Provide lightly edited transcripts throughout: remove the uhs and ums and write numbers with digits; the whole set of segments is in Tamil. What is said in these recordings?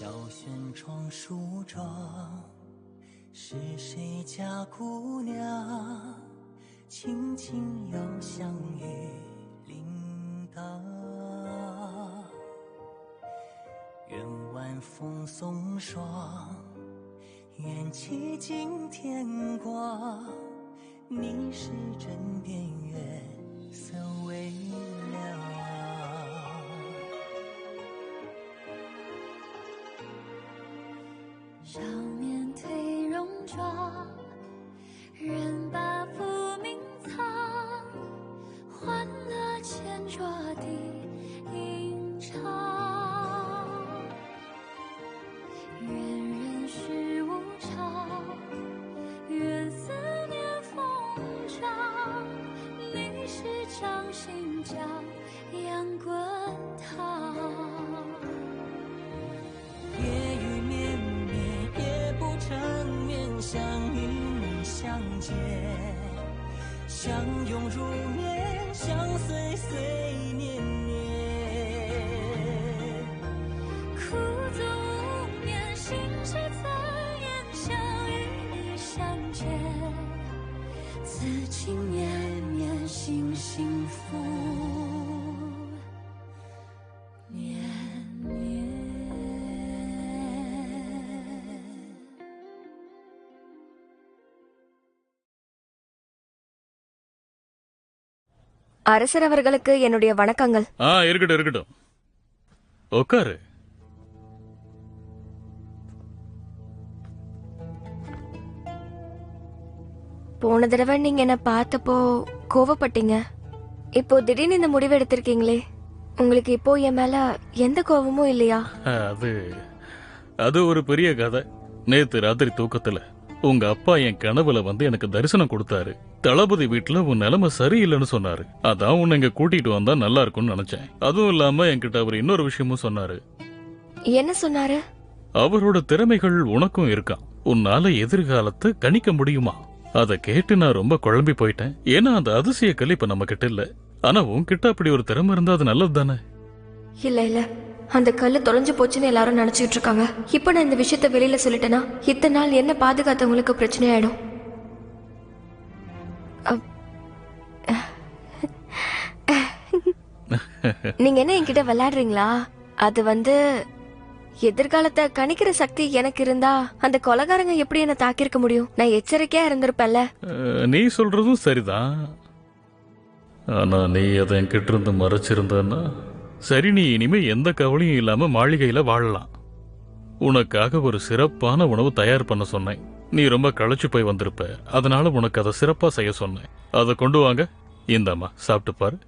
小轩窗梳妆，是谁家姑娘？轻轻又香雨铃铛。愿晚风送霜，愿期尽天光。你是枕边月色微凉。少年褪戎装，人把浮名藏，欢乐千桌的吟唱。愿人世无常，愿思念风涨。你是掌心江洋滚烫。夜雨绵绵，夜不成眠，想与你相见，相拥如眠，相随随年年。苦足无眠，心事残烟，想与你相见，此情绵绵，心幸福绵绵。அரசர் அவர்களுக்கு என்னுடைய வணக்கங்கள். இருக்கட்டும் இருக்கட்டும், உட்காரு. போன தடவை நீங்க என்ன பார்த்தப்போ கோவப்பட்டீங்க. இப்போ திடீர்னு இந்த முடிவு எடுத்திருக்கீங்களே, உங்களுக்கு இப்போ என் மேல எந்த கோவமும் இல்லையா? அது ஒரு பெரிய கதை. நேத்து ராத்திரி தூக்கத்துல உங்க அப்பா என் கனவுல வந்து எனக்கு தரிசனம் கொடுத்தாரு. தளபதி வீட்டுல உன் நிலைமை சரியில்லைன்னு சொன்னாரு. அதான் உன்னை இங்க கூட்டிட்டு வந்தா நல்லா இருக்கும்னு நினைச்சேன். அதுவும் இல்லாம என்கிட்ட அவர் இன்னொரு விஷயமும் சொன்னாரு. என்ன சொன்னாரு? அவரோட திறமைகள் உனக்கும் இருக்கான், உன்னால எதிர்காலத்தை கணிக்க முடியுமா? அதை கேட்டு நான் ரொம்ப குழம்பி போயிட்டேன். ஏன்னா அந்த அதிசய கல் இப்ப நம்ம கிட்ட இல்ல. ஆனா உன்கிட்ட அப்படி ஒரு திறமை இருந்தா அது நல்லது தானே? இல்ல இல்ல, அந்த கல்லு தொலைஞ்சு போச்சுன்னு எல்லாரும் நினைச்சிட்டு இருக்காங்க. இப்ப நான் இந்த விஷயத்த வெளியில சொல்லிட்டேன்னா இத்தனை நாள் என்ன பாதுகாத்தவங்களுக்கு பிரச்சனை ஆயிடும். நீங்க என்ன என்கிட்ட விளையாடுறீங்களா? அது வந்து எதிர்காலத்தை கணிக்கிற சக்தி எனக்கு இருந்தா அந்த கொலைகாரங்க எப்படி என்ன தாக்கியிருக்க முடியும்? நான் எச்சரிக்கையா இருந்திருப்பேன்ல. நீ சொல்றதும் சரிதான். ஆனா நீ அதை என்கிட்ட இருந்து மறைச்சிருந்தன்னா சரி, நீ இனிமே எந்த கவலையும் இல்லாம மாளிகையில வாழலாம். உனக்காக ஒரு சிறப்பான உணவு தயார் பண்ண சொன்னேன். நீ ரொம்ப களைச்சு போய் வந்திருப்ப, அதனால உனக்கு அதை சிறப்பா செய்ய சொன்னேன். அதை கொண்டு வாங்க. இந்தம்மா சாப்பிட்டு பாரு.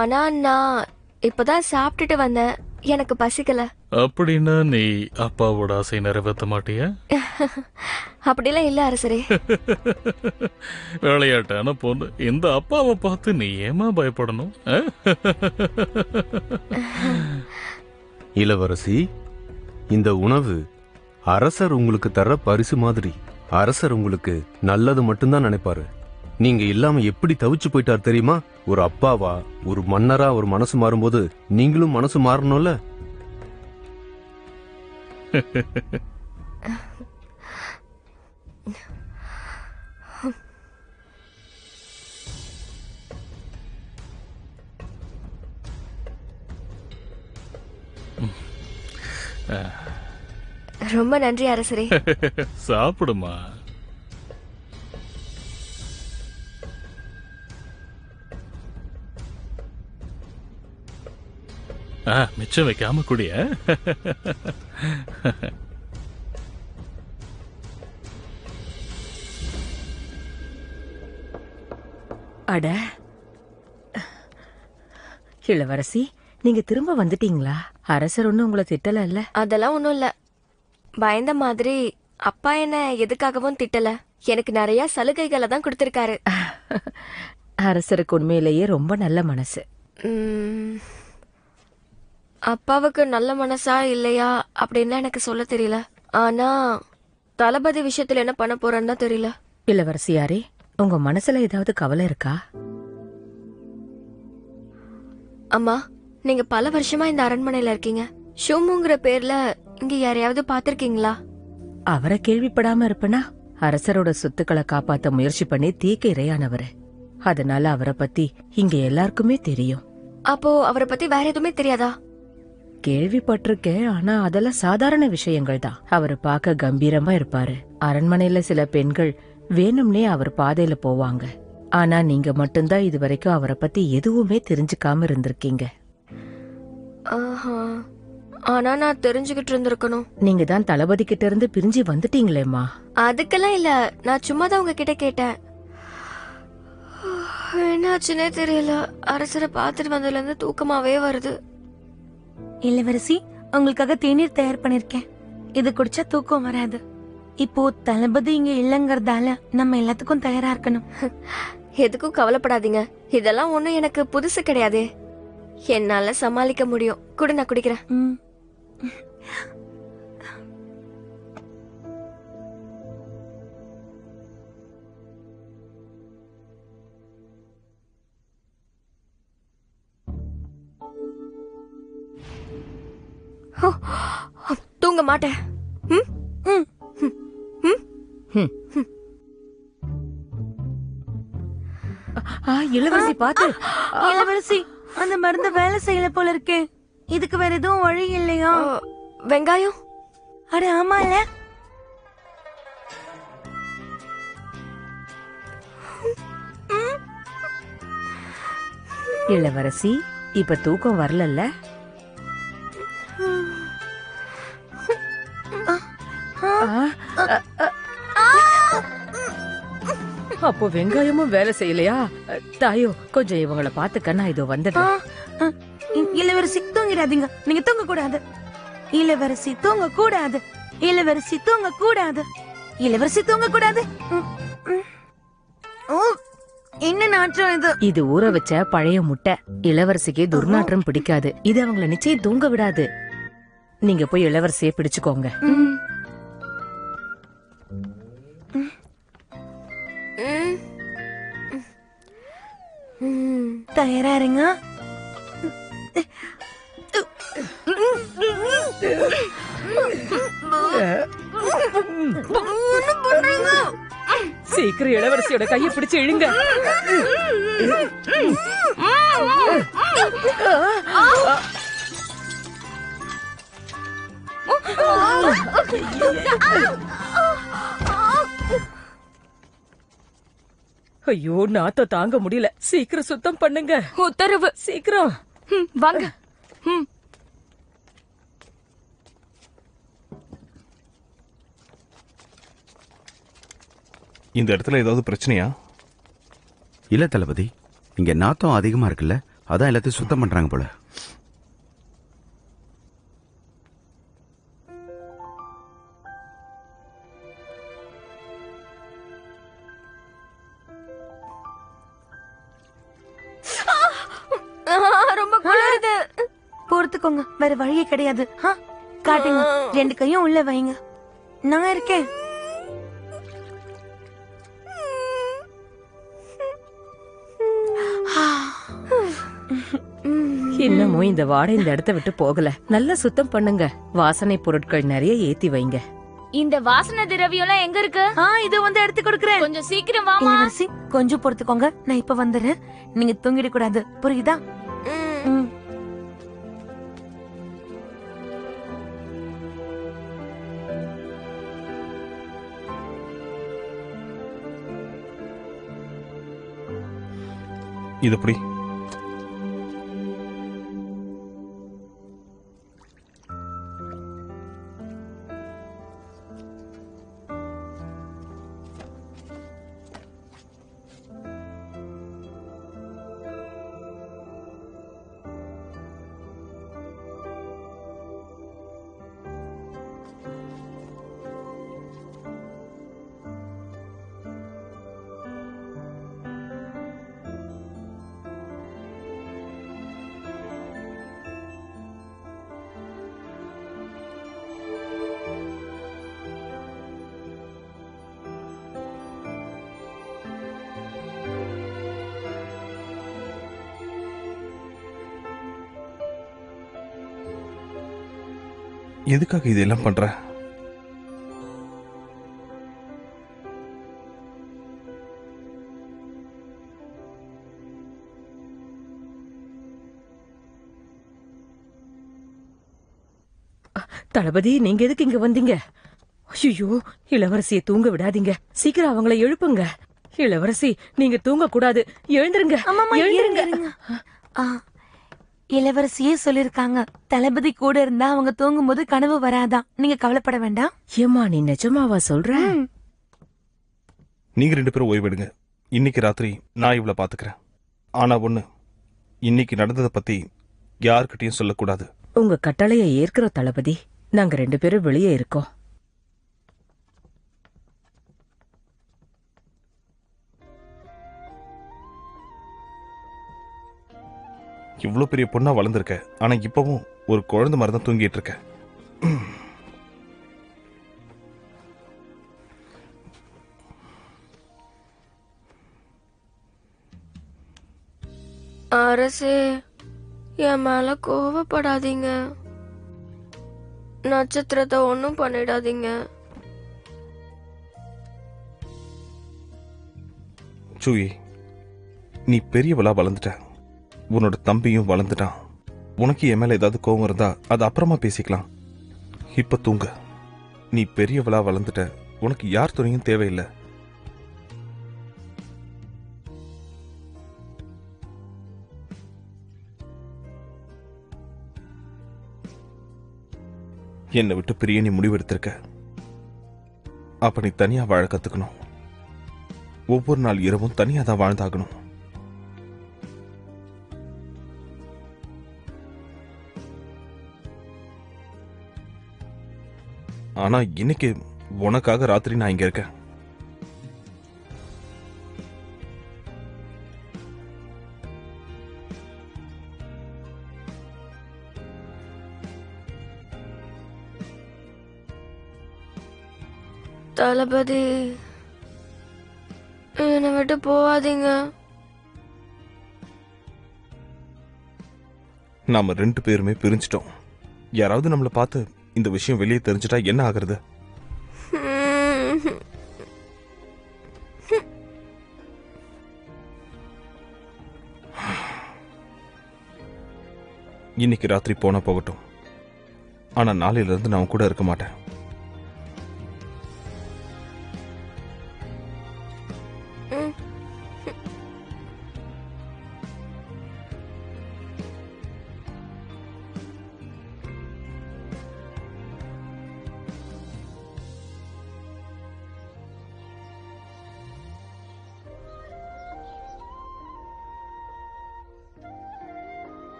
ஆனா நான் இப்பதான் சாப்பிட்டுட்டு வந்தேன், எனக்கு பசிக்கல. அப்படின்னா நீ அப்பாவோட ஆசை நிறைவேற்ற மாட்டியா? அப்படிலாம் இல்ல அரசரே. விளையாட்டான பொண்ணு. இந்த அப்பாவை பார்த்து நீ ஏமா பயப்படணும்? இளவரசி, இந்த உணவு அரசர் உங்களுக்கு தர பரிசு மாதிரி. அரசர் உங்களுக்கு நல்லது மட்டும்தான் நினைப்பாரு. நீங்க இல்லாம எப்படி தவிச்சு போயிட்டார் தெரியுமா? ஒரு அப்பாவா, ஒரு மன்னரா ஒரு மனசு மாறும்போது நீங்களும் மனசு மாறணும்ல. ரொம்ப நன்றி அரசரே. சாப்பிடுமா. மிச்சம் வைக்காம கூடிய. அட இளவரசி, நீங்க திரும்ப வந்துட்டீங்களா? அரசர் ஒன்னும் உங்களை திட்டல இல்ல? அதெல்லாம் ஒண்ணும் இல்ல. பயந்த மாதிரி அப்பா என்ன எதுக்காகவும் திட்டல. எனக்கு நிறைய சலுகைகளை தான் கொடுத்திருக்காரு. அரசருக்கு உண்மையிலேயே ரொம்ப நல்ல மனசு. அப்பாவுக்கு நல்ல மனசா இல்லையா அப்படின்னு எனக்கு சொல்ல தெரியல. ஆனா தளபதி விஷயத்துல என்ன பண்ண போறேன்னு தான் தெரியல. இளவரசியாரே, உங்க மனசுல ஏதாவது கவலை இருக்கா? அம்மா, நீங்க பல வருஷமா இந்த அரண்மனையில இருக்கீங்க. ஷோமுங்கிற பேர்ல இங்க யாரையாவது பாத்திருக்கீங்களா? அவரை கேள்விப்படாம இருப்பனா? அரசரோட சொத்துக்களை காப்பாத்த முயற்சி பண்ணி தீக்கு இரையானவரு. அதனால அவரை பத்தி இங்க எல்லாருக்குமே தெரியும். அப்போ அவரை பத்தி வேற எதுவுமே தெரியாதா? கேள்விப்பட்டிருக்கேன், ஆனா அதெல்லாம் சாதாரண விஷயங்கள் தான். அவரை பார்க்க கம்பீரமா இருப்பாரு. அரண்மனையில சில பெண்கள் வேணும்னே அவர் பாதையில போவாங்க. ஆனா நீங்க மட்டும்தான் இது வரைக்கும் அவரை பத்தி எதுவுமே தெரிஞ்சுக்காம இருந்திருக்கீங்க. ஆஹா. ஆனா நான் தெரிஞ்சுக்கிட்டு இருந்திருக்கணும். நீங்க தான் தளபதி கிட்ட இருந்து பிரிஞ்சு வந்துட்டீங்களேம்மா. அதுக்கெல்லாம் இல்ல, நான் சும்மா தான் உங்ககிட்ட கேட்டேன். என்னாச்சுன்னே தெரியல. அரசரை பார்த்துட்டு வந்ததுல இருந்து தூக்கமாவே வருது. இளவரசி, உங்களுக்காக தேநீர் தயார் பண்ணிருக்கேன். இது குடிச்சா தூக்கம் வராது. இப்போ தளபதி இங்க இல்லங்கறதால நம்ம எல்லாத்துக்கும் தயாரா இருக்கணும். எதுக்கும் கவலைப்படாதீங்க. இதெல்லாம் ஒண்ணும் எனக்கு புதுசு கிடையாதே. என்னால சமாளிக்க முடியும். கூட நான் குடிக்கிறேன். ம். தூங்க மாட்டேன். ம்? ம். ம். ம். இளவரசி பாத்து. இளவரசி, அந்த மருந்து வேலை செய்யல போல இருக்கே. இதுக்கு வேற எதுவும் வழி இல்லையா? வெங்காயம்? அட ஆமால. இளவரசி, இப்ப தூக்கம் வரலல்ல? அப்போ வெங்காயமும் வேலை செய்யலையா? தாயோ, கொஞ்சம் இவங்களை பாத்துக்க, நான் இதோ வந்துடுறேன். இளவரசி தூங்கிடாதீங்க. நீங்க தூங்க கூடாது. இளவரசி தூங்க கூடாது. இளவரசி தூங்க கூடாது. இளவரசி தூங்க கூடாது. என்ன நாற்றம் இது? இது ஊற வச்ச பழைய முட்டை. இளவரசிக்கு துர்நாற்றம் பிடிக்காது. இது அவங்கள நிச்சயம் தூங்க விடாது. நீங்க போய் இளவரசியை பிடிச்சுக்கோங்க. தயாரா இருங்க. சீக்கிரம் இளவரசியோட கையை பிடிச்சு இழுங்க. ஐயோ, நாத்த தாங்க முடியல. சீக்கிரம் சுத்தம் பண்ணுங்க. உத்தரவு. சீக்கிரம் வாங்க. இந்த இடத்துல ஏதாவது பிரச்சனையா? இல்ல தளபதி, இங்க நாத்தம் அதிகமா இருக்குல்ல, அதான் எல்லாத்தையும் சுத்தம் பண்றாங்க போல. ரொம்ப குளிருது. பொறுத்துக்கோங்க, வேற வழியே கிடையாது. காட்டுங்க, 2 கையும் உள்ள வைங்க. நான் இருக்கேன். இன்னமும் இந்த வாடை இந்த இடத்த விட்டு போகல. நல்லா சுத்தம் பண்ணுங்க. வாசனை பொருட்கள் நிறைய ஏத்தி வைங்க. இந்த வாசனை திரவியம்லாம் எங்க இருக்கு? இது வந்து எடுத்து கொடுக்கறேன். கொஞ்சம் சீக்கிரம் வாமா. இளவரசி, கொஞ்சம் பொறுத்துக்கோங்க. நான் இப்ப வந்துடுறேன். நீங்க தூங்கிட கூடாது, புரியுதா? இது எப்படி? எதுக்காக இதெல்லாம் பண்ற? தளபதி, நீங்க எதுக்கு இங்க வந்தீங்க? ஐயோ, இளவரசியை தூங்க விடாதீங்க. சீக்கிரம் அவங்கள எழுப்புங்க. இளவரசி, நீங்க தூங்க கூடாது. எழுந்திருங்க. எழுந்திருங்க. இளவரசியே சொல்லிருக்காங்க, தளபதி கூட இருந்தா அவங்க தூங்கும் போது கனவு வராதான். நீங்க கவலைப்பட வேண்டாம். ஏமா, நீ நிஜமாவா சொல்ற? நீங்க 2 பேரும் ஓய்வெடுங்க. இன்னைக்கு ராத்திரி நான் இவளை பாத்துக்கிறேன். ஆனா ஒண்ணு, இன்னைக்கு நடந்ததை பத்தி யார்கிட்டயும் சொல்லக்கூடாது. உங்க கட்டளையை ஏற்கிறோம் தளபதி. நாங்க 2 பேரும் வெளியே இருக்கோம். இவ்வளவு பெரிய பொண்ணா வளர்ந்துருக்க, ஆனா இப்பவும் ஒரு குழந்தை மாதிரி தான் தூங்கிட்டு இருக்க. அரசே, என் மேல கோவப்படாதீங்க. நட்சத்திரத்தை ஒன்னும் பண்ணிடாதீங்க. சூயி, நீ பெரியவளா வளர்ந்துட்ட. உன்னோட தம்பியும் வளர்ந்துட்டான். உனக்கு என் மேல ஏதாவது கோவம் இருந்தா அது அப்புறமா பேசிக்கலாம். இப்ப தூங்க. நீ பெரியவளா வளர்ந்துட்ட. உனக்கு யார் துணையும் தேவையில்லை. என்னை விட்டு பிரிய நீ முடிவெடுத்திருக்க. அப்ப நீ தனியா வாழ கத்துக்கணும். ஒவ்வொரு நாள் இரவும் தனியா தான் வாழ்ந்தாகணும். ஆனா இன்னைக்கு உனக்காக ராத்திரி நான் இங்க இருக்கேன். தளபதி, என்னை விட்டு போவாதீங்க. நாம 2 பேருமே பிரிஞ்சிட்டோம். யாராவது நம்மளை பார்த்து இந்த விஷயம் வெளியே தெரிஞ்சிட்டா என்ன ஆகுறது? இன்னைக்கு ராத்திரி போனா போகட்டும். ஆனா நாளையில இருந்து நான் கூட இருக்க மாட்டேன்.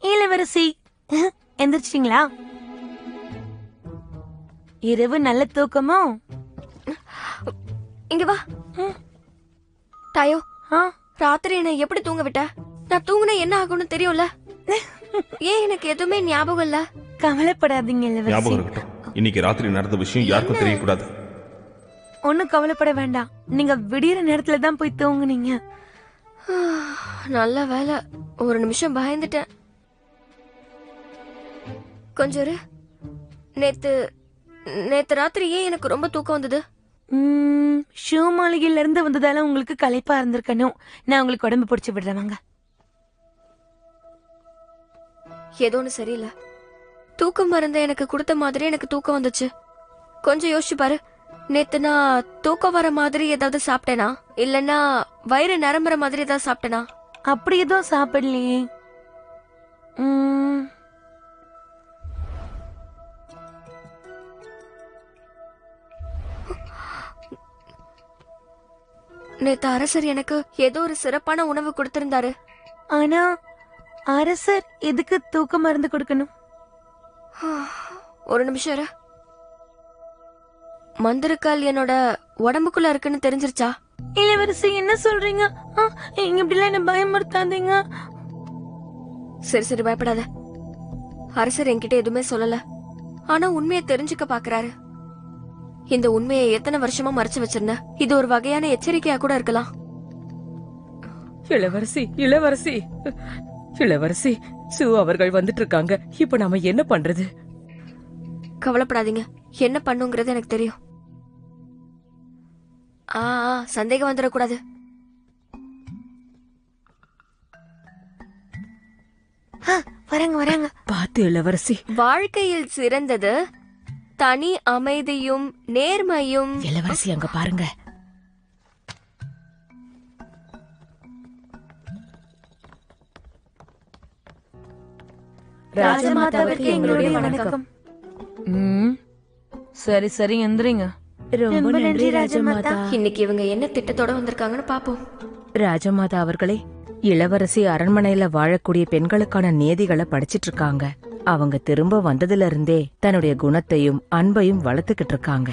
இளவரசி, எந்திரிச்சிட்டீங்களா? இரவு நல்ல தூக்கமோ? இங்க வா. டாயோ, ராத்திரி என்ன எப்படி தூங்க விட்ட? நான் தூங்குனா என்ன ஆகும்னு தெரியும்ல. ஏன் எனக்கு எதுவுமே ஞாபகம் இல்ல? கவலைப்படாதீங்க இளவரசி. ஞாபகம் இருக்கட்டும். இன்னைக்கு ராத்திரி நடந்த விஷயம் யாருக்கும் தெரியக்கூடாது. ஒன்னும் கவலைப்பட வேண்டாம். நீங்க விடியற நேரத்துல தான் போய் தூங்குனீங்க. நல்ல வேலை, ஒரு நிமிஷம் பயந்துட்டேன். கொஞ்சம் இரு. நேத்து ராத்திரி ஏன் எனக்கு ரொம்ப தூக்கம் வந்தது? ஷூ மாளிகையில இருந்து வந்ததால உங்களுக்கு களைப்பா இருந்திருக்கணும். நான் உங்களுக்கு உடம்பு பிடிச்சு விடுறேன். ஏதோ ஒண்ணு சரியில்லை. தூக்கம் மருந்த எனக்கு கொடுத்த மாதிரி எனக்கு தூக்கம் வந்துச்சு. கொஞ்சம் யோசிச்சு பாரு. நேத்து நான் தூக்கம் வர மாதிரி ஏதாவது சாப்பிட்டேனா, இல்லன்னா வயிறு நிரம்புற மாதிரி ஏதாவது சாப்பிட்டேனா? அப்படி எதுவும் சாப்பிடலையே. நேத்து அரசர் எனக்கு ஏதோ ஒரு சிறப்பான உணவு கொடுத்திருந்தாரு. ஆனா அரசர் எதுக்கு தூக்க மருந்து கொடுக்கணும்? ஒரு நிமிஷம் இரு. மந்திரக்கால் என்னோட உடம்புக்குள்ள இருக்குன்னு தெரிஞ்சிருச்சா? இளவரசி என்ன சொல்றீங்க? இங்க இப்படிலாம் என்ன பயமுறுத்தாதீங்க. சரி சரி பயப்படாத. அரசர் என்கிட்ட எதுவுமே சொல்லல, ஆனா உண்மையை தெரிஞ்சுக்க பாக்குறாரு. இந்த உண்மையை எத்தனை வருஷமா மறைச்சு வச்சிருந்த, இது ஒரு வகையான எச்சரிக்கையா கூட இருக்கலாம். இளவரசி இளவரசி இளவரசி, சு அவர்கள் வந்துட்டு இருக்காங்க. இப்ப நாம என்ன பண்றது? கவலைப்படாதீங்க, என்ன பண்ணுங்கிறது எனக்கு தெரியும். சந்தேகம் வந்துடக்கூடாது. வராங்க வராங்க. பார்த்து இளவரசி. வாழ்க்கையில் சிறந்தது தனி அமைதியும் நேர்மையும். இளவரசி அங்க பாருங்க. ராஜமாதாவுக்கு எங்களுடைய வணக்கம். சரி சரி எந்திரிங்க. ரொம்ப நன்றி ராஜமாதா. இன்னைக்கு இவங்க என்ன திட்டத்தோட வந்திருக்காங்கன்னு பாப்போம். ராஜமாதா அவர்களே, இளவரசி அரண்மனையில வாழக்கூடிய பெண்களுக்கான நியதிகளை படிச்சிட்டு இருக்காங்க. அவங்க திரும்ப வந்ததுல இருந்தே தன்னுடைய குணத்தையும் அன்பையும் வளர்த்துக்கிட்டு இருக்காங்க.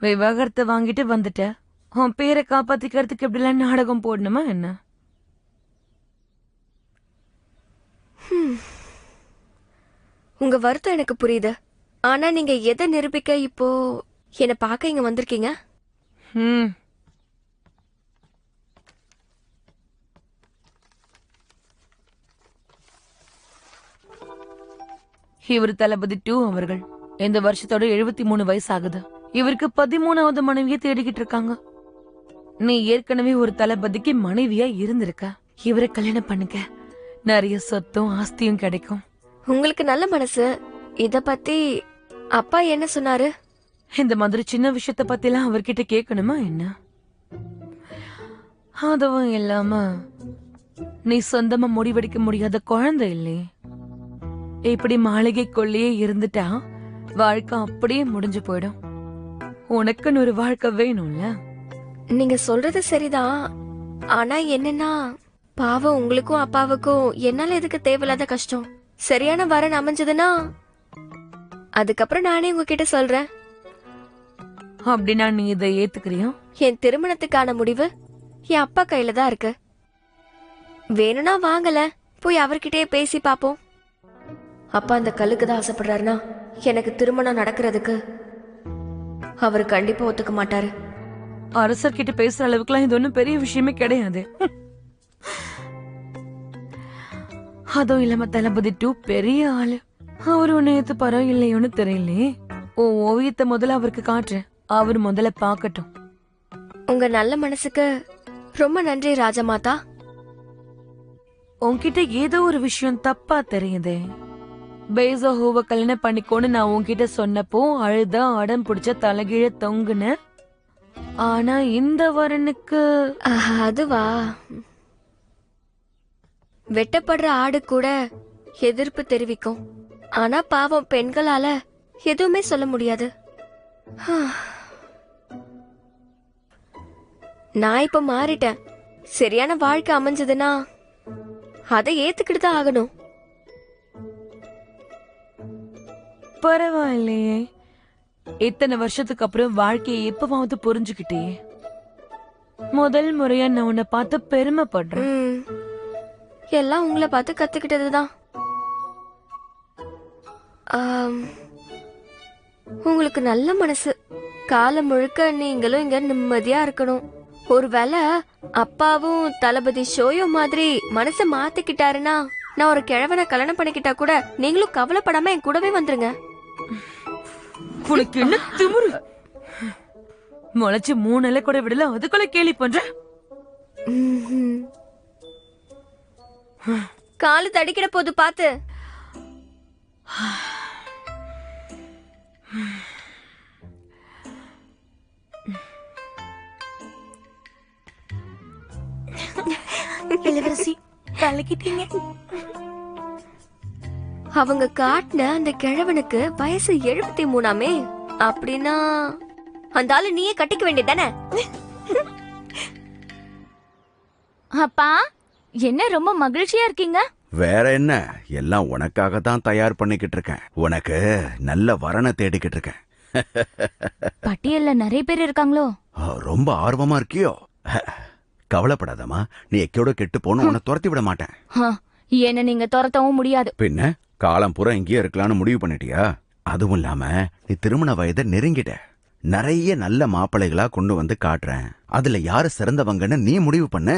விவாகரத்தை வாங்கிட்டு வந்துட்ட, உன் பேரை காப்பாத்திக்கிறதுக்கு எப்படிலாம் நாடகம் போடணுமா என்ன? உங்க வருத்தம் எனக்கு புரியுது. ஆனா நீங்க எதை நிரூபிக்க இப்போ என்ன பார்க்க இங்க வந்திருக்கீங்க? இவர் தளபதி 2 அவர்கள். இந்த வருஷத்தோட 73 வயசு ஆகுது. இவருக்கு 13வது மனைவியை தேடிக்கிட்டு இருக்காங்க. நீ ஏற்கனவே ஒரு தளபதிக்கு மனைவியா இருந்திருக்க. இவரை கல்யாணம் பண்ணுங்க, நிறைய சொத்தும் ஆஸ்தியும் கிடைக்கும். உங்களுக்கு நல்ல மனசு. இத பத்தி அப்பா என்ன சொன்னாரு? இந்த மாதிரி சின்ன விஷயத்த பத்தி எல்லாம் அவர்கிட்ட கேட்கணுமா என்ன? அதுவும் இல்லாம நீ சொந்தமா முடிவெடுக்க முடியாத குழந்தை இல்லையே. இப்படி மாளிகைக்குள்ளேயே இருந்துட்டா வாழ்க்கை அப்படியே முடிஞ்சு போயிடும். உனக்குன்னு ஒரு வாழ்க்கை வேணும்ல. நீங்க சொல்றது சரிதான். ஆனா என்னன்னா, பாவம் உங்களுக்கும் அப்பாவுக்கும் என்னால எதுக்கு தேவையில்லாத கஷ்டம். சரியான வரன் அமைஞ்சதுன்னா அதுக்கப்புறம் நானே உங்ககிட்ட சொல்றேன். அப்படின்னா நீ இதை ஏத்துக்கிறியா? என் திருமணத்துக்கான முடிவு என் அப்பா கையில தான் இருக்கு. வேணும்னா வாங்கல, போய் அவர்கிட்டயே பேசி பாப்போம். அப்பா அந்த கல்லுக்கு தான் ஆசைப்படுறாருன்னா எனக்கு திருமணம் நடக்கிறதுக்கு அவர் கண்டிப்பா ஒத்துக்க மாட்டாரு. அரசர்கிட்ட பேசுற அளவுக்குலாம் இது ஒன்னும் பெரிய விஷயமே கிடையாது. அதுவும் இல்லாம தளபதி 2 பெரிய ஆளு. அவரு உன்னை ஏத்துப்பாரோ இல்லையோன்னு தெரியலையே. உன் ஓவியத்தை முதல்ல அவருக்கு காட்டு, அவர் முதல்ல பாக்கட்டும். உங்க நல்ல மனசுக்கு ரொம்ப நன்றி ராஜமாதா. உன்கிட்ட ஏதோ ஒரு விஷயம் தப்பா தெரியுதே. பேசஹோவ கல்யாணம் பண்ணிக்கோன்னு நான் உன்கிட்ட சொன்னப்போ அழுத அடம் பிடிச்ச தலைகீழ தொங்குன. ஆனா இந்த வரனுக்கு அதுவா, வெட்டப்படுற ஆடு கூட எதிர்ப்பு தெரிவிக்கும். ஆனா பாவம் பெண்களால எதுவுமே சொல்ல முடியாது. நான் இப்ப மாறிட்டேன். சரியான வாழ்க்கை அமைஞ்சதுன்னா அதை ஏத்துக்கிட்டு தான் ஆகணும். பரவாயில்லையே, இத்தனை வருஷத்துக்கு அப்புறம் வாழ்க்கையை எப்பவாவது புரிஞ்சுக்கிட்டே. முதல் முறையா நான் உன்னை பார்த்து பெருமைப்படுறேன். எல்லாம் உங்களை பார்த்து கத்துக்கிட்டதுதான். உங்களுக்கு நல்ல மனசு. காலம் முழுக்க நீங்களும் இங்க நிம்மதியா இருக்கணும். ஒருவேளை அப்பாவும் தளபதி ஷோயோ மாதிரி மனச மாத்திக்கிட்டாருன்னா நான் ஒரு கிழவனை கல்யாணம் பண்ணிக்கிட்டா கூட நீங்களும் கவலைப்படாம என் கூடவே வந்துருங்க. உனக்கு என்ன திமிரு? முளைச்சு 3 இலை கூட விடல, அதுக்குள்ள கேலி பண்ற. காலு தடிக்கிற போது பாத்து. இளவரசி கலக்கிட்டீங்க. அவங்க காட்டின அந்த கிழவனுக்கு வயசு 73. அப்படின்னா அந்த ஆளு நீயே கட்டிக்க வேண்டியதானே? அப்பா, என்ன ரொம்ப மகிழ்ச்சியா இருக்கீங்க? வேற என்ன, எல்லாம் உனக்காக தான் தயார் பண்ணிக்கிட்டு இருக்கேன். உனக்கு நல்ல வரனை தேடிக்கிட்டு இருக்கேன். பட்டியல்ல நிறைய பேர் இருக்காங்களோ? ரொம்ப ஆர்வமா இருக்கியோ? கவலைப்படாதம்மா, நீ எக்கோட கெட்டு போன உன்னை துரத்தி விட மாட்டேன். என்ன நீங்க துரத்தவும் முடியாது. பின்ன காலம் பூரா இங்கேயே இருக்கலாம்னு முடிவு பண்ணிட்டியா? அதுவும் இல்லாம நீ திருமண வயதை நெருங்கிட்ட. நிறைய நல்ல மாப்பிள்ளைகளா கொண்டு வந்து காட்டுறேன். அதுல யாரு சிறந்தவங்கன்னு நீ முடிவு பண்ணு.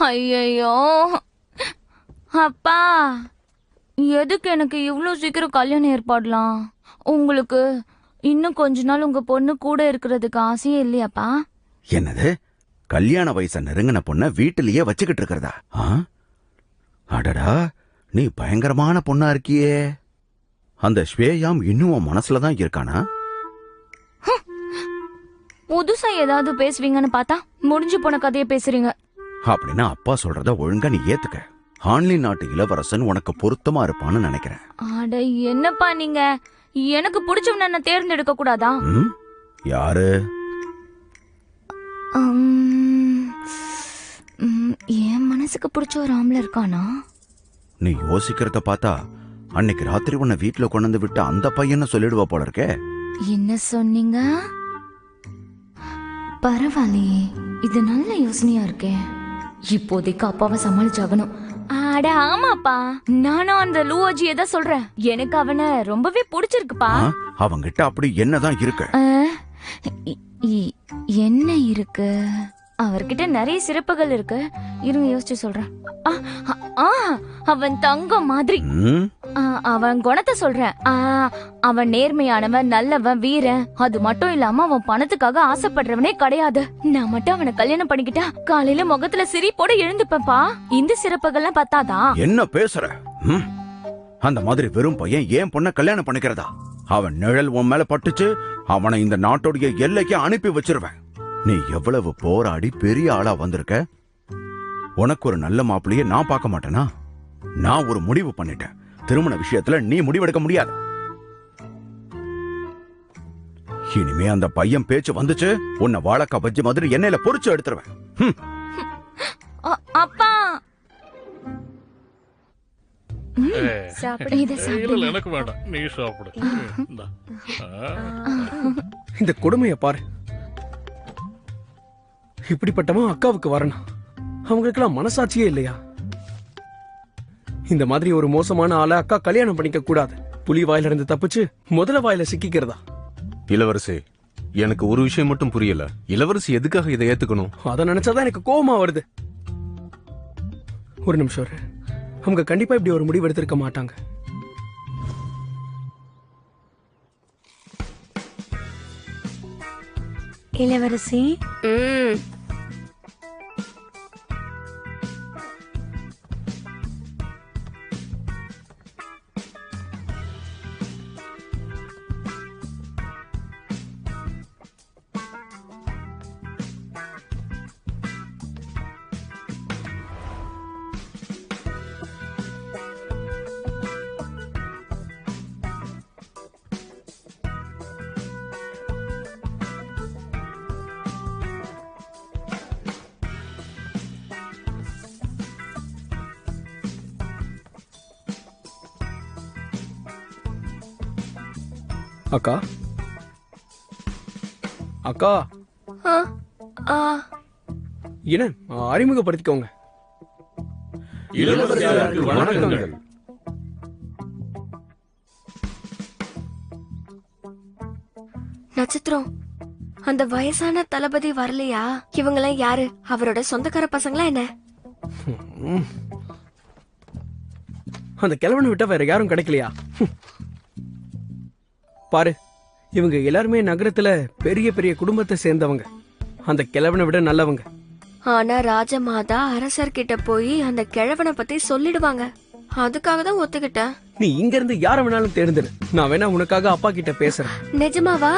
ஐயோ அப்பா, எதுக்கு எனக்கு இவ்வளவு சீக்கிரம் கல்யாணம் ஏற்பாடலாம்? உங்களுக்கு இன்னும் கொஞ்ச நாள் உங்க பொண்ணு கூட இருக்கிறதுக்கு ஆசையே இல்லையாப்பா? என்னது, கல்யாண வயசை நெருங்கின பொண்ண வீட்டிலேயே வச்சுக்கிட்டு இருக்கிறதா? அடடா, நீ பயங்கரமான பொண்ணா இருக்கியே. அந்த ஸ்வேயாம் இன்னும் உன் மனசுலதான் இருக்கானா? புதுசா ஏதாவது பேசுவீங்கன்னு பார்த்தா முடிஞ்சு போன கதையை பேசுறீங்க. அப்படின்னா அப்பா சொல்றத ஒழுங்கா நீ ஏத்துக்க. ஹான்லி நாட்டு இளவரசன் உனக்கு பொருத்தமா இருப்பான்னு நினைக்கிறேன். அட என்னப்பா நீங்க, எனக்கு பிடிச்சவன நான் தேர்ந்தெடுக்க கூடாதா? யாரு? என் மனசுக்கு பிடிச்ச ஒரு ஆம்பளை இருக்கானா? நீ யோசிக்கிறத பார்த்தா அன்னைக்கு ராத்திரி உன்னை வீட்டுல கொண்டு விட்டு அந்த பையனை சொல்லிடுவா போல இருக்கே. என்ன சொன்னீங்க? பரவாயில்லையே, இது நல்ல யோசனையா இருக்கே. இப்போதைக்கு அப்பாவை சமாளிச்சாகணும். அட ஆமாப்பா, நானும் அந்த லூவாஜியை தான் சொல்றேன். எனக்கு அவனை ரொம்பவே பிடிச்சிருக்குப்பா. அவங்கிட்ட அப்படி என்னதான் இருக்கு? என்ன இருக்கு? அவர்கிட்ட நிறைய சிறப்புகள் இருக்கு. இருங்க யோசிச்சு சொல்றேன். அவன் தங்கம் மாதிரி. அவன் குணத்தை சொல்றேன். அவன் நேர்மையானவன், நல்லவன், வீரன். அது மட்டும் இல்லாம அவன் பணத்துக்காக ஆசைப்படுறவனே கிடையாது. நான் மட்டும் அவனை கல்யாணம் பண்ணிக்கிட்டா காலையில முகத்துல சிரிப்போட எழுந்துப்பேன்ப்பா. இந்த சிறப்புகள்லாம் பத்தாதான்? என்ன பேசுற? அந்த மாதிரி வெறும் பையன் ஏன் பொண்ண கல்யாணம் பண்ணிக்கிறதா? அவன் நிழல் உன் மேல பட்டுச்சு, அவனை இந்த நாட்டுடைய எல்லைக்கு அனுப்பி வச்சிருவேன். நீ எவ்வளவு போராடி பெரிய ஆளா வந்திருக்க. உனக்கு ஒரு நல்ல மாப்பிள்ளைய நான் பார்க்க மாட்டேனா? நான் ஒரு முடிவு பண்ணிட்டேன். திருமண விஷயத்துல நீ முடிவெடுக்க முடியாது. இனிமே அந்த பையன் பேச்சு வந்துச்சு, உன்னை வாழைக்கா பஜ்ஜி மாதிரி எண்ணெயில பொரிச்சு எடுத்துருவேன். அப்பா எனக்கு வேண்டாம், நீ சாப்பிடு. இந்த கொடுமைய பாரு. இப்படிப்பட்டவன் அக்காவுக்கு வரணும். அவங்களுக்கெல்லாம் மனசாட்சியே இல்லையா? இந்த மாதிரி ஒரு மோசமான ஆளை அக்கா கல்யாணம் பண்ணிக்க கூடாது. புலி வாயில இருந்து தப்பிச்சு முதல வாயில சிக்கிக்கிறதா? இளவரசி, எனக்கு ஒரு விஷயம் மட்டும் புரியல. இளவரசி எதுக்காக இதை ஏத்துக்கணும்? அதை நினைச்சாதான் எனக்கு கோபமா வருது. ஒரு நிமிஷம், அவங்க கண்டிப்பா இப்படி ஒரு முடிவு எடுத்திருக்க மாட்டாங்க. இளவரசி, அக்கா, அக்கா, என்ன அறிமுகப்படுத்திக்கோங்க. வணக்கங்கள். நட்சத்திரம், அந்த வயசான தளபதி வரலையா? இவங்கெல்லாம் யாரு? அவரோட சொந்தக்கார பசங்களா என்ன? அந்த கிழவனை விட்டா வேற யாரும் கிடைக்கலையா? பாரு, இவங்க எல்லாருமே நகரத்துல பெரிய பெரிய குடும்பத்தை சேர்ந்தவங்க. அந்த கிழவனை விட நல்லவங்க. ஆனா ராஜமாதா அரசர்கிட்ட போய் அந்த கிழவனை பத்தி சொல்லிடுவாங்க. அதுக்காக தான் ஒத்துக்கிட்டேன். நீ இங்க இருந்து யார வேணாலும் தேர்ந்தெடு. நான் வேணா உனக்காக அப்பா கிட்ட பேசுறேன். நிஜமாவா?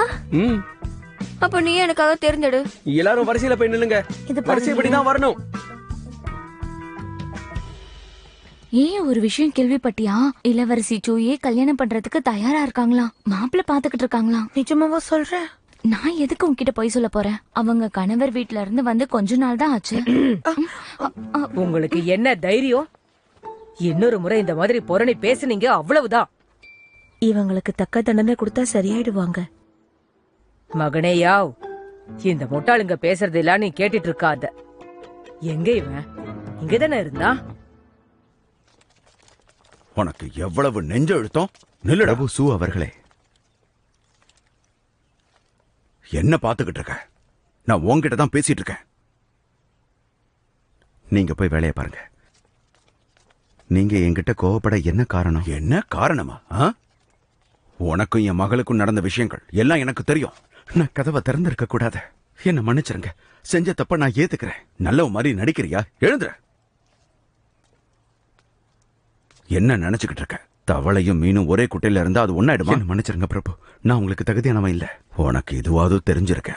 அப்ப நீ எனக்காக தேர்ந்தெடு. எல்லாரும் வரிசையில போய் நில்லுங்க. வரிசைப்படிதான் வரணும். ஏன் ஒரு விஷயம் கேள்விப்பட்டியா? இளவரசி சூயே கல்யாணம் பண்றதுக்கு தயாரா இருக்காங்களாம். மாப்பிள்ள பாத்துக்கிட்டு இருக்காங்களாம். நிஜமாவா சொல்ற? நான் எதுக்கு உன்கிட்ட போய் சொல்ல போறேன்? அவங்க கணவர் வீட்ல இருந்து வந்து கொஞ்ச நாள் தான் ஆச்சு. உங்களுக்கு என்ன தைரியம்? இன்னொரு முறை இந்த மாதிரி பொரணி பேசுனீங்க, அவ்வளவுதான். இவங்களுக்கு தக்க தண்டனை கொடுத்தா சரியாயிடுவாங்க. மகனே யாவ், இந்த முட்டாளுங்க பேசுறதெல்லாம் நீ கேட்டுட்டு இருக்காத. எங்க இவன்? இங்கதானே இருந்தா? உனக்கு எவ்வளவு நெஞ்ச எழுத்தம்? நில்லுடா. பிரபு சு அவர்களே, என்ன பாத்துக்கிட்டு இருக்க? நான் உன்கிட்ட தான் பேசிட்டு இருக்கேன். நீங்க போய் வேலையை பாருங்க. நீங்க என்கிட்ட கோவப்பட என்ன காரணம்? என்ன காரணமா? உனக்கும் என் மகளுக்கும் நடந்த விஷயங்கள் எல்லாம் எனக்கு தெரியும். நான் கதவை திறந்திருக்க கூடாது. என்ன மன்னிச்சிருங்க. செஞ்ச தப்ப நான் ஏத்துக்கிறேன். நல்ல மாதிரி நடிக்கிறியா? எழுந்துற. என்ன நினைச்சுக்கிட்டு இருக்க? தவளையும் மீனும் ஒரே குட்டையில இருந்தா அது ஒன்னாயிடுமா? என்ன மன்னிச்சிருங்க பிரபு, நான் உங்களுக்கு தகுதியானவன் இல்ல. உனக்கு இதுவாவது தெரிஞ்சிருக்க.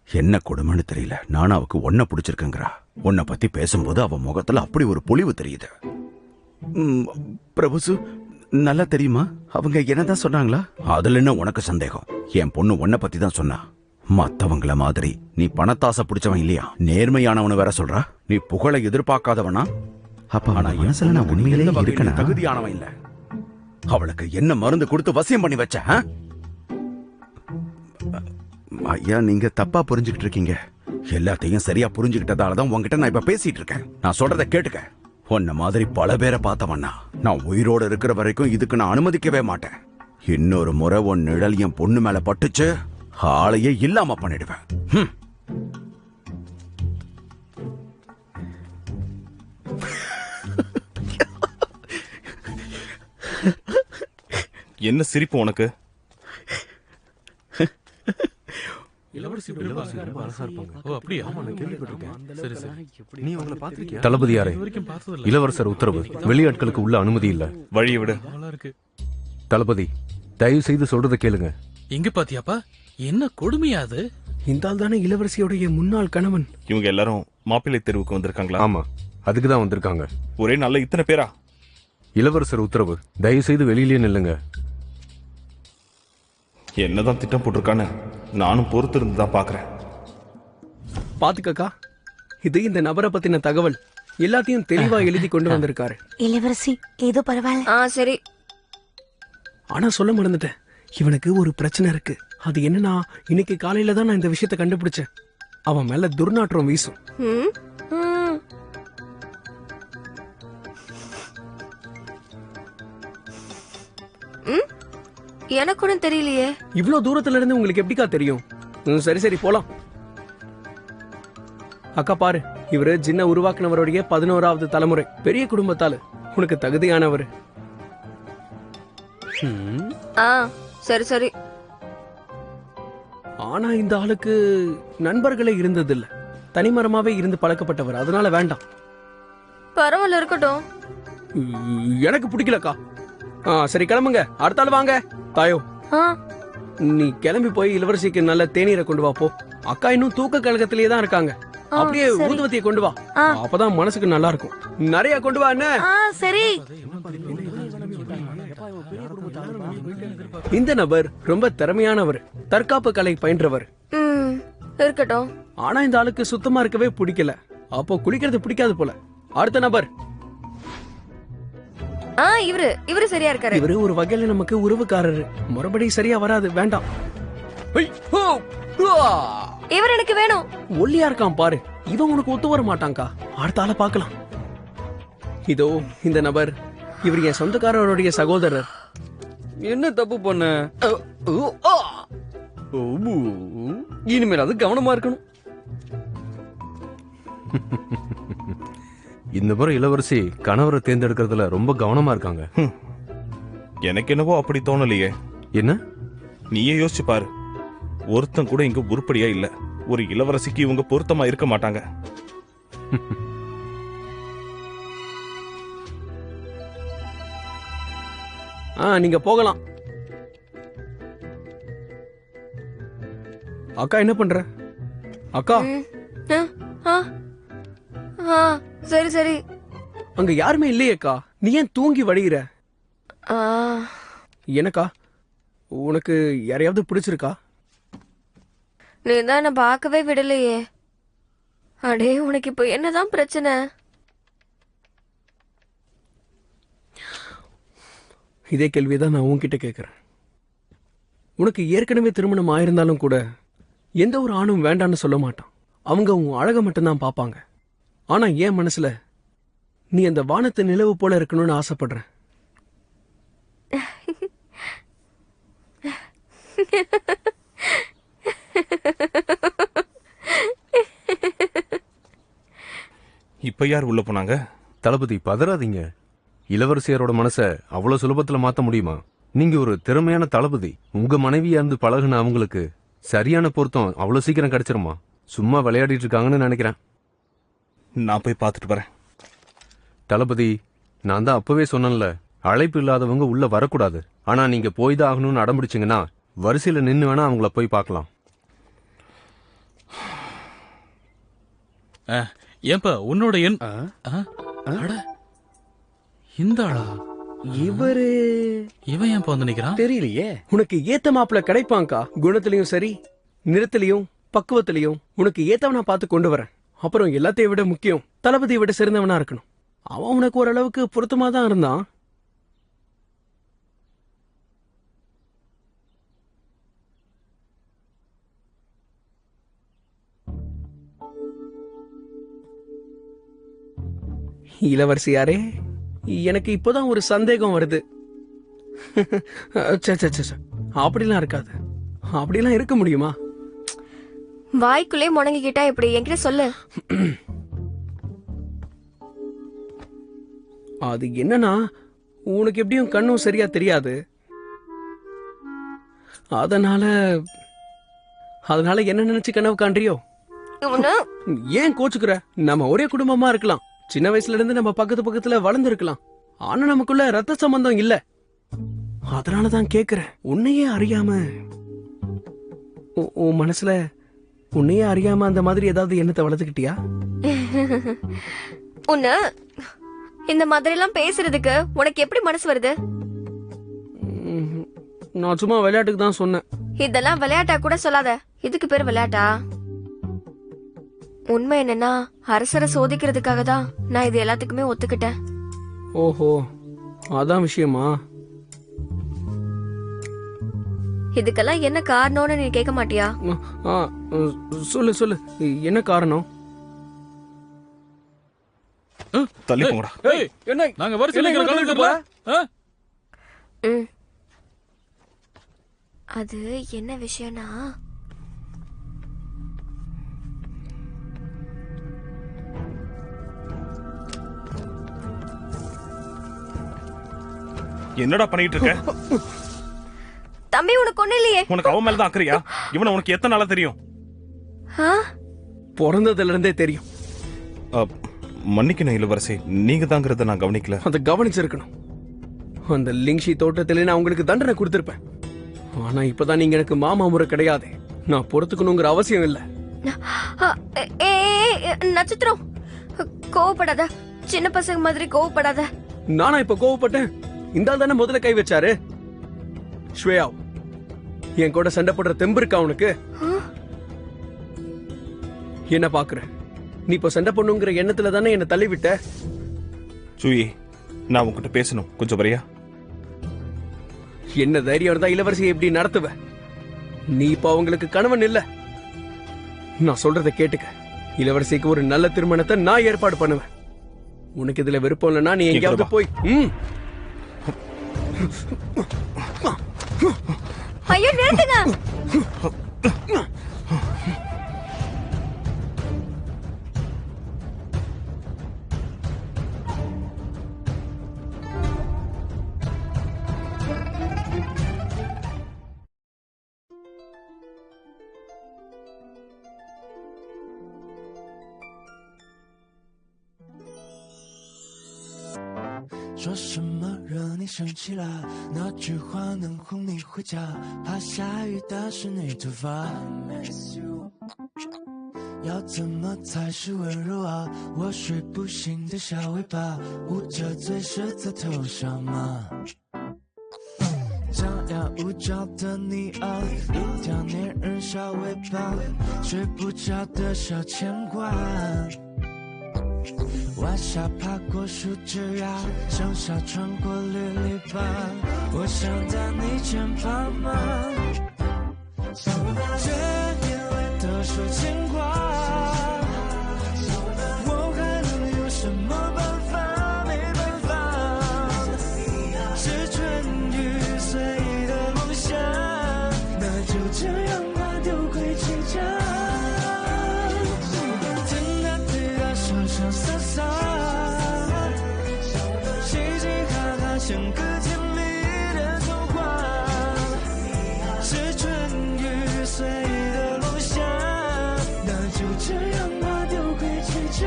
என்ன கொடுமைன்னு தெரியல. நானும் அவக்கு ஒன்ன பிடிச்சிருக்கேங்கிறா. உன்னை பத்தி பேசும்போது அவ முகத்துல அப்படி ஒரு பொலிவு தெரியுது. பிரபுசு நல்லா தெரியுமா? அவங்க என்னதான் சொன்னாங்களா? அதுல என்ன உனக்கு சந்தேகம்? என் பொண்ணு உன்னை பத்தி தான் சொன்னா. மத்தவங்கள மாதிரி நீ பணத்தாசை பிடிச்சவன் இல்லையா? நேர்மையானவனு வேற சொல்றா. நீ புகழை எதிர்பார்க்காதவனா? அப்ப ஆனா மனசுல நான் உண்மையிலே இருக்கேன். தகுதியானவன் இல்ல. அவளுக்கு என்ன மருந்து கொடுத்து வசியம் பண்ணி வச்ச? ஐயா, நீங்க தப்பா புரிஞ்சுக்கிட்டு இருக்கீங்க. எல்லாத்தையும் சரியா புரிஞ்சுக்கிட்டதாலதான் உன்கிட்ட நான் இப்ப பேசிட்டு இருக்கேன். நான் சொல்றத கேட்டுக்க. உன்ன மாதிரி பல பேரை பார்த்தவன்னா நான் உயிரோடு இருக்கிற வரைக்கும் இதுக்கு நான் அனுமதிக்கவே மாட்டேன். இன்னொரு முறை உன் நிழல் என் பொண்ணு மேல பட்டுச்சு, ஆளையே இல்லாம பண்ணிடுவேன். என்ன சிரிப்பு உனக்கு? தளபதியாரே, இளவரசர் உத்தரவு. வெளியாட்களுக்கு உள்ள அனுமதி இல்ல. வழியை விடு. தளபதி, தயவு செய்து சொல்றத கேளுங்க. இங்க பாத்தியாப்பா, என்ன கொடுமையாது? இந்த ஆள் தானே இளவரசியோடைய முன்னாள் கணவன். இவங்க எல்லாரும் மாப்பிள்ளை தெருவுக்கு வந்திருக்காங்களா? ஆமா, அதுக்கு தான் வந்திருக்காங்க. ஒரே நல்ல இத்தனை பேரா? இளவரசர் உத்தரவு. தயவு செய்து வெளியிலேயே நில்லுங்க. என்னதான் திட்டம் போட்டிருக்கான்னு நானும் பொறுத்து இருந்து தான் பாக்குறேன். பாத்துக்கக்கா, இது இந்த நபரை பத்தின தகவல் எல்லாத்தையும் தெளிவா எழுதி கொண்டு வந்திருக்காரு. இளவரசி ஏதோ பரவாயில்ல. சரி. ஆனா சொல்ல மறந்துட்டேன், இவனுக்கு ஒரு பிரச்சனை இருக்கு. அது என்னன்னா, இன்னைக்கு காலையில தான் நான் இந்த விஷயத்தை கண்டுபிடிச்சேன். அவன் மேல துர்நாற்றம் வீசும். எனக்கு ஒன்றும் தெரியலையே. இவ்வளவு தூரத்துல இருந்து உங்களுக்கு எப்படிக்கா தெரியும்? சரி சரி போலாம். அக்கா பாரு, இவரு ஜின்ன உருவாக்குனவருடைய 11வது தலைமுறை. பெரிய குடும்பத்தால உனக்கு தகுதியானவர். சரி சரி. ஆனா இந்த ஆளுக்கு நண்பர்களே இருந்ததில்ல. தனிமரமாவே இருந்து பழக்கப்பட்டவர். அதனால வேண்டாம். பரவாயில்ல, இருக்கட்டும். எனக்கு பிடிக்கலக்கா. சரி கிளம்புங்க. அடுத்த ஆள் வாங்க. தாயோ, நீ கிளம்பி போய் இளவரசிக்கு நல்ல தேநீரை கொண்டு வா போ. அக்கா இன்னும் தூக்க கழகத்திலேயே தான் இருக்காங்க. அப்படியே ஊதுவத்தியை கொண்டு வா, அப்பதான் மனசுக்கு நல்லா இருக்கும். நிறைய கொண்டு வா. என்ன சரி. இந்த நபர் ரொம்ப திறமையானவர், தற்காப்பு கலை பயின்றவர். இருக்கட்டும். ஆனா இந்த ஆளுக்கு சுத்தமா இருக்கவே பிடிக்கல. அப்போ குளிக்கிறது பிடிக்காது போல. அடுத்த நபர். இவரு சரியா இருக்காரு. இவரு ஒரு வகையில நமக்கு உறவுக்காரரு. மறுபடி சரியா வராது, வேண்டாம். இவர் எனக்கு வேணும். ஒல்லியா இருக்கான் பாரு, இவன் உனக்கு ஒத்து வர மாட்டாங்கா. அடுத்த ஆளை பார்க்கலாம். இதோ இந்த நபர். இவர் என் சொந்தக்காரருடைய சகோதரர். என்ன தப்பு பண்ண? இனிமேல் அது கவனமா இருக்கணும். இந்த முறை இளவரசி கணவரை தேர்ந்தெடுக்கிறதுல ரொம்ப கவனமா இருக்காங்க. எனக்கு என்னவோ அப்படி தோணலையே. என்ன? நீயே யோசிச்சு பாரு. ஒருத்தன் கூட இங்க உருப்படியா இல்ல. ஒரு இளவரசிக்கு இவங்க பொருத்தமா இருக்க மாட்டாங்க. நீங்க போகலாம். அக்கா என்ன பண்ற? அக்கா. சரி சரி. அங்க யாருமே இல்லையேக்கா. நீ ஏன் தூங்கி வடிகிற? எனக்கா, உனக்கு யாரையாவது பிடிச்சிருக்கா? நீ தான் என்ன பார்க்கவே விடலையே. அடே, உனக்கு இப்போ என்னதான் பிரச்சனை? இதே கேள்விதான் நான் உன்கிட்ட கேக்குறேன். உனக்கு ஏற்கனவே திருமணம் ஆயிருந்தாலும் கூட எந்த ஒரு ஆணும் வேண்டான்னு சொல்ல மாட்டான். அவங்க உன் அழக மட்டும்தான் பார்ப்பாங்க. ஆனா என் மனசுல நீ அந்த வானத்து நிலவு போல இருக்கணும்னு ஆசைப்படுறேன். இப்ப யார் உள்ள போனாங்க? தளபதி பதறாதீங்க. இளவரசியாரோட மனசை அவ்வளவு சுலபத்துல மாத்த முடியுமா? நீங்க ஒரு திறமையான தளபதி. உங்க மனைவியா இருந்து பழகுன அவங்களுக்கு சரியான பொருத்தம் அவ்வளவு சீக்கிரம் கிடைச்சிருமா? சும்மா விளையாடிட்டு இருக்காங்கன்னு நினைக்கிறேன். நான் போய் பார்த்துட்டு வரேன். தளபதி, நான் தான் அப்பவே சொன்னேன்ல, அழைப்பு இல்லாதவங்க உள்ள வரக்கூடாது. ஆனா நீங்க போய் தான் ஆகணும்னு அடம்பிடிச்சிங்கன்னா வரிசையில நின்று வேணா அவங்கள போய் பார்க்கலாம். ஏன்பா உன்னோட எண் இந்த ஆளா? இவன் ஏன் வந்து நிக்கிறான் தெரியலையே. உனக்கு ஏத்த மாப்பிள்ள கிடைப்பாங்கா. குணத்திலையும் சரி, நிறத்திலையும் பக்குவத்திலையும் உனக்கு ஏத்தவனா பார்த்து கொண்டு வரேன். அப்புறம் எல்லாத்தையும் விட முக்கியம், தளபதியை விட சிறந்தவனா இருக்கணும். அவன் உனக்கு ஓரளவுக்கு பொருத்தமா தான் இருந்தான். இளவரசியாரே, எனக்கு இப்போதான் ஒரு சந்தேகம் வருது. அப்படிலாம் இருக்காது. அப்படிலாம் இருக்க முடியுமா? வாய்க்குள்ளே முடங்கிக்கிட்டா எப்படி? என்கிட்ட சொல்லு. அது என்னன்னா, உனக்கு எப்படியும் கண்ணும் சரியா தெரியாது. அதனால என்ன நினைச்சு கனவு காண்றியோ? ஏன் கோச்சுக்கிற? நம்ம ஒரே குடும்பமா இருக்கலாம். சின்ன வயசுல இருந்து நம்ம பக்கத்துல வளர்ந்து இருக்கலாம். ஆனா நமக்குள்ள ரத்த சம்பந்தம் இல்ல. அதனாலதான் கேக்குறேன். உன்னையே அறியாம உன் மனசுல உன்னையே அறியாம அந்த மாதிரி ஏதாவது எண்ணத்தை வளர்த்துக்கிட்டியா? உன்ன இந்த மாதிரி எல்லாம் பேசுறதுக்கு உனக்கு எப்படி மனசு வருது? நான் சும்மா விளையாட்டுக்கு தான் சொன்னேன். இதெல்லாம் விளையாட்டா கூட சொல்லாத. இதுக்கு பேர் விளையாட்டா? உண்மை என்னன்னா, அரசரை சோதிக்கிறதுக்காக தான் நான் இது எல்லாத்துக்குமே ஒத்துக்கிட்டேன். ஓஹோ, அதான் விஷயமா? இதுக்கெல்லாம் என்ன காரணம்னு நீ கேட்க மாட்டியா? சொல்லு, என்ன காரணம்? தள்ளி போங்கடா. என்ன நாங்க வரிசையில அது என்ன விஷயம்னா, என்னடா பண்ணிட்டு இருக்க? தம்பி, உனக்கு ஒண்ணு இல்லையே. உனக்கு அவன் மேலதான் அக்கறையா? இவனை உனக்கு எத்தனை நாளா தெரியும்? பிறந்ததுல இருந்தே தெரியும். மன்னிக்கணும் இளவரசி, நீங்க தாங்கிறத நான் கவனிக்கல. அதை கவனிச்சிருக்கணும். அந்த லிங்ஷி தோட்டத்திலே நான் உங்களுக்கு தண்டனை கொடுத்திருப்பேன். ஆனா இப்பதான் நீங்க எனக்கு மாமா முறை கிடையாது. நான் பொறுத்துக்கணுங்கிற அவசியம் இல்ல. நட்சத்திரம், கோவப்படாத. சின்ன பசங்க மாதிரி கோவப்படாத. நானா இப்ப கோவப்பட்டேன்? இந்த ஆள் தானே முதல்ல கை வச்சாரு. ஸ்வேயா, என் கூட சண்டை போடுற தெம்பு இருக்கா உனக்கு? என்ன பாக்குற? நீ இப்ப சண்டை பண்ணுங்கிற எண்ணத்துல தானே என்ன தள்ளி விட்ட. சூயி, நான் உன்கிட்ட பேசணும், கொஞ்சம் வரியா? என்ன தைரியம் இருந்தா இளவரசியை எப்படி நடத்துவ? நீ இப்ப அவங்களுக்கு கணவன் இல்ல. நான் சொல்றத கேட்டுக்க. இளவரசிக்கு ஒரு நல்ல திருமணத்தை நான் ஏற்பாடு பண்ணுவேன். உனக்கு இதுல விருப்பம் இல்லைன்னா நீ எங்கேயாவது போய். ஐயோ, நிறுத்துங்க.说什么惹你生气了？那句话能哄你回家？怕下雨打湿你头发。要怎么才是温柔啊？我睡不醒的小尾巴，捂着嘴是在头上吗？张牙舞爪的你啊，一条粘人小尾巴，睡不着的小牵挂。晚霞爬过树枝啊，盛夏穿过绿篱笆，我想在你肩膀吗？这眼泪的说牵挂，我还能有什么办法？没办法，是春雨随意的落下，那就这样吧，丢盔弃甲。天大地大，潇潇洒洒，嘻嘻哈哈，像个甜蜜的童话。是春雨随意的落下，那就这样吧，丢盔弃甲，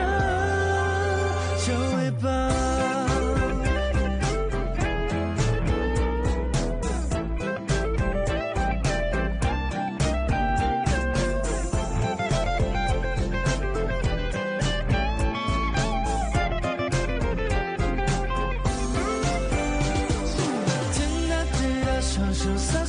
就尾巴。天大地大，潇潇洒